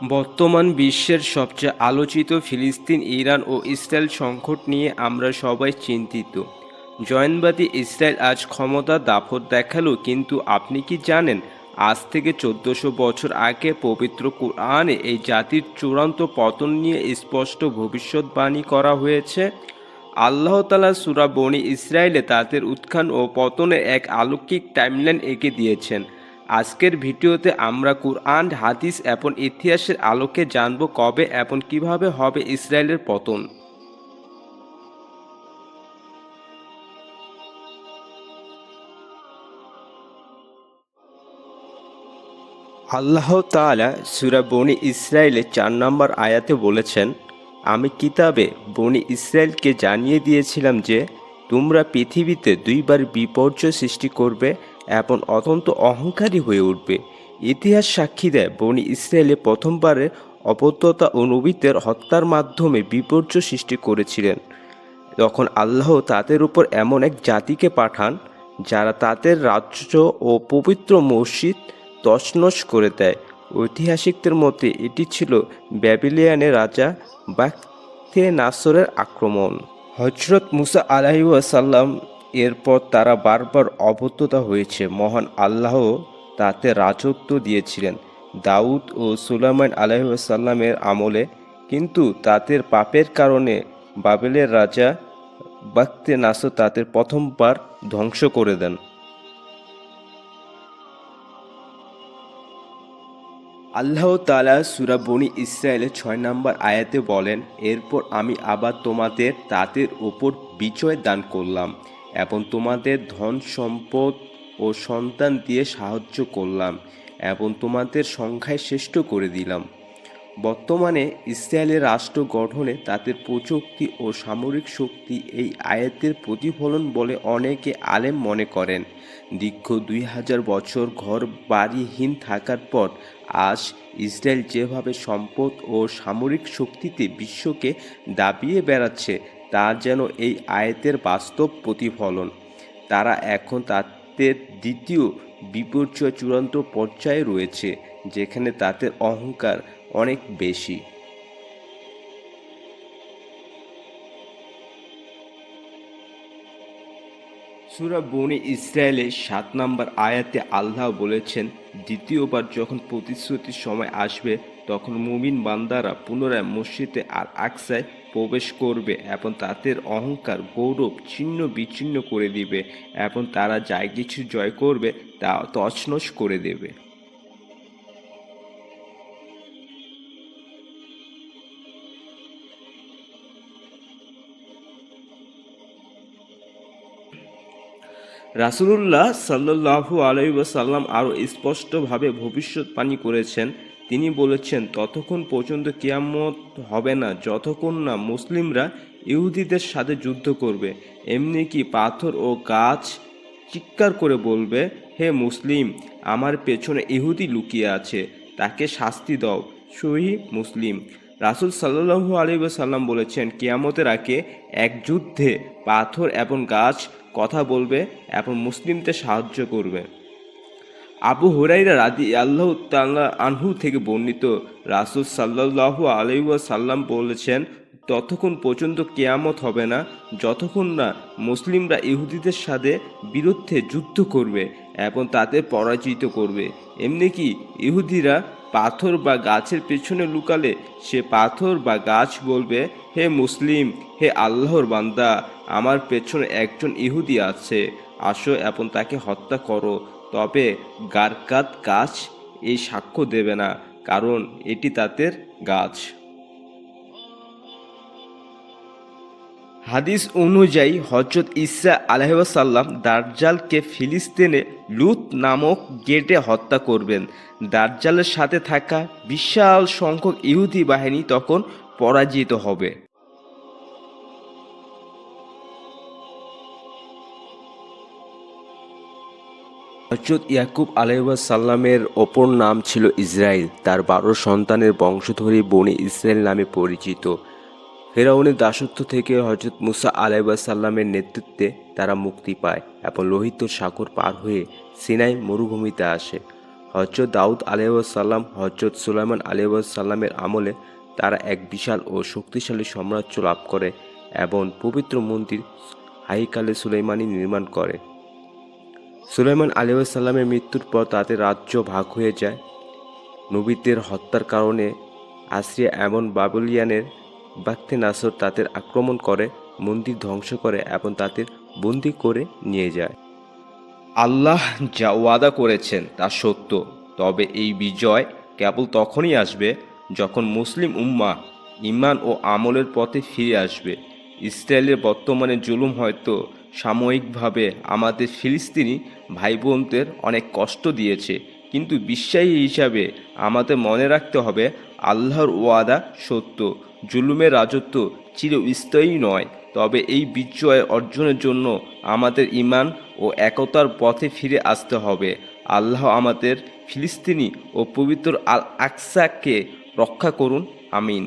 বর্তমান বিশ্বের সবচেয়ে আলোচিত ফিলিস্তিন, ইরান ও ইসরায়েল সংকট নিয়ে আমরা সবাই চিন্তিত। জয়নবাদী ইসরায়েল আজ ক্ষমতার দাপট দেখালো, কিন্তু আপনি কি জানেন আজ থেকে 1400 বছর আগে পবিত্র কোরআনে এই জাতির চূড়ান্ত পতন নিয়ে স্পষ্ট ভবিষ্যৎবাণী করা হয়েছে। আল্লাহ তাআলা সূরা বনী ইসরায়েলে তাদের উত্থান ও পতনের এক অলৌকিক টাইমলাইন এঁকে দিয়েছেন। আজকের ভিডিওতে আমরা কুরআন, হাদিস এবং ইতিহাসের আলোকে জানব কবে এবং কিভাবে হবে ইসরায়েলের পতন। আল্লাহ তাআলা সূরা বনী ইসরায়েলে 4 নম্বর আয়াতে বলেছেন, আমি কিতাবে বনী ইসরায়েলকে জানিয়ে দিয়েছিলাম যে তোমরা পৃথিবীতে দুইবার বিপর্যয় সৃষ্টি করবে এবং অত্যন্ত অহংকারী হয়ে উঠবে। ইতিহাস সাক্ষী দেয় বনী ইসরায়েলে প্রথমবারে অবদ্ধতা ও নবীদের হত্যার মাধ্যমে বিপর্যয় সৃষ্টি করেছিলেন। তখন আল্লাহ তাদের উপর এমন এক জাতিকে পাঠান যারা তাদের রাজ্য ও পবিত্র মসজিদ তছনছ করে দেয়। ঐতিহাসিকদের মতে এটি ছিল ব্যাবিলিয়ানের রাজা বাখতে নাসরের আক্রমণ। হজরত মুসা আলাইহিওয়াসাল্লাম এরপর তারা বারবার অবদ্ধতা হয়েছে। মহান আল্লাহ তাতে রাজত্ব দিয়েছিলেন দাউদ ও সুলাইমান আলাইহিওয়াসাল্লামের আমলে, কিন্তু তাদের পাপের কারণে বাবেলের রাজা বাখতে নাসর তাদের প্রথমবার ধ্বংস করে দেন। আল্লাহ তাআলা সূরা বনী ইসরায়েলের 6 নম্বর আয়াতে বলেন, এরপর আমি আবার তোমাদের তাদের ওপর বিজয় দান করলাম এবং তোমাদের ধন সম্পদ ও সন্তান দিয়ে সাহায্য করলাম এবং তোমাদের সংখ্যায় শ্রেষ্ঠ করে দিলাম। বর্তমানে ইসরায়েলের রাষ্ট্র গঠনে তাদের প্রযুক্তি ও সামরিক শক্তি এই আয়াতের প্রতিফলন বলে অনেকে আলেম মনে করেন। দীর্ঘ 2000 বছর ঘর বাড়িহীন থাকার পর আজ ইসরায়েল যেভাবে সম্পদ ও সামরিক শক্তিতে বিশ্বকে দাবিয়ে বেড়াচ্ছে, তা যেন এই আয়াতের বাস্তব প্রতিফলন। তারা এখন তাদের দ্বিতীয় বিপর্যয় চূড়ান্ত পর্যায়ে রয়েছে, যেখানে তাদের অহংকার অনেক বেশি। সূরা বনী ইসরায়েলের 7 নম্বর আয়াতে আল্লাহ বলেছেন, দ্বিতীয়বার যখন প্রতিশ্রুতির সময় আসবে তখন মুমিন বান্দারা পুনরায় মসজিদে আল আকসায় প্রবেশ করবে এবং তাদের অহংকার গৌরব ছিন্ন বিচ্ছিন্ন করে দিবে এবং তারা যা কিছু জয় করবে তা তছনছ করে দেবে। রাসূলুল্লাহ সাল্লাল্লাহু আলাইহি ওয়াসাল্লাম আরও স্পষ্টভাবে ভবিষ্যৎবাণী করেছেন। তিনি বলেছেন, ততক্ষণ পর্যন্ত কিয়ামত হবে না যতক্ষণ না মুসলিমরা ইহুদিদের সাথে যুদ্ধ করবে। এমনি কি পাথর ও গাছ চিৎকার করে বলবে, হে মুসলিম, আমার পেছনে ইহুদি লুকিয়ে আছে, তাকে শাস্তি দাও। সহিহ মুসলিম। রাসূল সাল্লাল্লাহু আলাইহি ওয়াসাল্লাম বলেছেন, কিয়ামতের আগে এক যুদ্ধে পাথর এবং গাছ কথা বলবে এবং মুসলিমদের সাহায্য করবে। আবু হুরাইরা রাদিয়াল্লাহু তাআলা আনহু থেকে বর্ণিত, রাসূল সাল্লাল্লাহু আলাইহি ওয়াসাল্লাম বলেছেন, ততক্ষণ পর্যন্ত কিয়ামত হবে না যতক্ষণ না মুসলিমরা ইহুদিদের সাথে বিরুদ্ধে যুদ্ধ করবে এবং তাদের পরাজিত করবে। এমনি কি ইহুদিরা পাথর বা গাছের পেছনে লুকালে সে পাথর বা গাছ বলবে, হে মুসলিম, হে আল্লাহর বান্দা, আমার পেছনে একজন ইহুদি আছে, আসো এবং তাকে হত্যা করো। তবে গারকাত গাছ এই সাক্ষ্য দেবে না, কারণ এটি তাদের গাছ। হাদিস অনুযায়ী হযরত ঈসা আলাইহিসসালাম দাজ্জালকে ফিলিস্তিনে লুত নামক গেটে হত্যা করবেন। দাজ্জালের সাথে থাকা বিশাল সংখ্যক ইহুদি বাহিনী তখন পরাজিত হবে। হযরত ইয়াকুব আলাইহিসসালামের অপর নাম ছিল ইসরাইল। তার 12 সন্তানের বংশধরই বনী ইসরায়েল নামে পরিচিত। ফেরাউনের দাসত্ব থেকে হযরত মুসা আলাইহিসসালামের নেতৃত্বে তারা মুক্তি পায় এবং লোহিত সাগর পার হয়ে সিনাই মরুভূমিতে আসে। হযরত দাউদ আলাইহিসসালাম, হযরত সুলাইমান আলাইহিসসালামের আমলে তারা এক বিশাল ও শক্তিশালী সাম্রাজ্য লাভ করে এবং পবিত্র মন্দির হাইকালে সুলাইমানি নির্মাণ করে। সুলাইমান আলাইহিসসালামের মৃত্যুর পর তাদের রাজ্য ভাগ হয়ে যায়। নবীদের হত্যার কারণে আসিরিয়া এবং বাবিলিয়ানের বাখতিয়ানাসর তাদের আক্রমণ করে, মন্দির ধ্বংস করে এবং তাদের বন্দী করে নিয়ে যায়। আল্লাহ যা ওয়াদা করেছেন তা সত্য, তবে এই বিজয় কেবল তখনই আসবে যখন মুসলিম উম্মাহ ঈমান ও আমলের পথে ফিরে আসবে। ইসরায়েলের বর্তমানে জুলুম হয়তো সাময়িকভাবে আমাদের ফিলিস্তিনি ভাই বোনদের অনেক কষ্ট দিয়েছে, কিন্তু বিশ্বাসী হিসাবে আমাদের মনে রাখতে হবে আল্লাহর ওয়াদা সত্য। জুলুমের রাজত্ব চিরস্থায়ী নয়, তবে এই বিজয় অর্জনের জন্য আমাদের ঈমান ও একতার পথে ফিরে আসতে হবে। আল্লাহ আমাদের ফিলিস্তিনি ও পবিত্র আল আকসাকে রক্ষা করুন, আমিন।